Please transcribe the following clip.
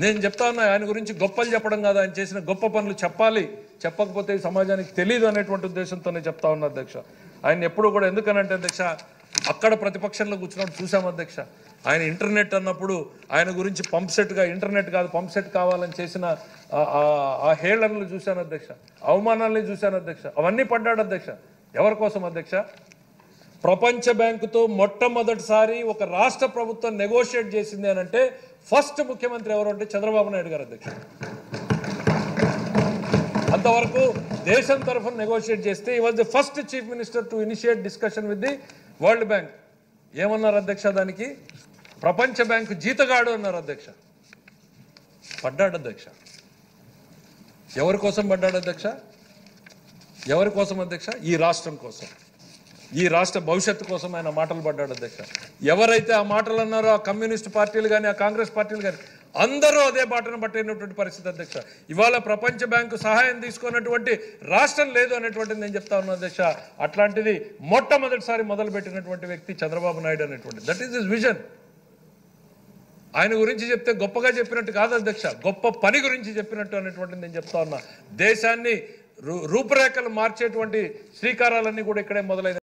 నేను చెప్తా ఉన్నా ఆయన గురించి గొప్పలు చెప్పడం కాదు, ఆయన చేసిన గొప్ప పనులు చెప్పాలి, చెప్పకపోతే సమాజానికి తెలియదు అనేటువంటి ఉద్దేశంతోనే చెప్తా ఉన్నా అధ్యక్ష. ఆయన ఎప్పుడు కూడా ఎందుకనంటే అధ్యక్ష, అక్కడ ప్రతిపక్షంలో కూర్చున్నప్పుడు చూసాం అధ్యక్ష, ఆయన ఇంటర్నెట్ అన్నప్పుడు ఆయన గురించి పంప్ సెట్గా, ఇంటర్నెట్ కాదు పంప్ సెట్ కావాలని చేసిన ఆ హేళనలు చూశాను అధ్యక్ష, అవమానాలని చూశాను అధ్యక్ష. అవన్నీ పడ్డాడు అధ్యక్ష. ఎవరి కోసం అధ్యక్ష? ప్రపంచ బ్యాంకుతో మొట్టమొదటిసారి ఒక రాష్ట్ర ప్రభుత్వం నెగోషియేట్ చేసింది అని అంటే ఫస్ట్ ముఖ్యమంత్రి ఎవరు అంటే చంద్రబాబు నాయుడు గారు అధ్యక్ష. అంతవరకు దేశం తరఫున నెగోషియేట్ చేస్తే ఈ was the first chief minister to initiate discussion with the world bank. ఏమన్నారు అధ్యక్ష? దానికి ప్రపంచ బ్యాంకు జీతగాడు అన్నారు అధ్యక్ష. పడ్డాడు అధ్యక్ష. ఎవరి కోసం పడ్డాడు అధ్యక్ష? ఎవరి కోసం అధ్యక్ష? ఈ రాష్ట్రం కోసం, ఈ రాష్ట్ర భవిష్యత్తు కోసం ఆయన మాటలు పడ్డాడు అధ్యక్ష. ఎవరైతే ఆ మాటలు అన్నారో ఆ కమ్యూనిస్ట్ పార్టీలు కానీ ఆ కాంగ్రెస్ పార్టీలు కానీ అందరూ అదే బాటను పట్టినటువంటి పరిస్థితి అధ్యక్ష. ఇవాళ ప్రపంచ బ్యాంకు సహాయం తీసుకున్నటువంటి రాష్ట్రం లేదు అనేటువంటిది నేను చెప్తా ఉన్నాను అధ్యక్ష. అట్లాంటిది మొట్టమొదటిసారి మొదలుపెట్టినటువంటి వ్యక్తి చంద్రబాబు నాయుడు అనేటువంటిది. That is his vision. ఆయన గురించి చెప్తే గొప్పగా చెప్పినట్టు కాదు అధ్యక్ష, గొప్ప పని గురించి చెప్పినట్టు అనేటువంటిది నేను చెప్తా ఉన్నా. దేశాన్ని రూపురేఖలు మార్చేటువంటి శ్రీకారాలన్నీ కూడా ఇక్కడే మొదలైన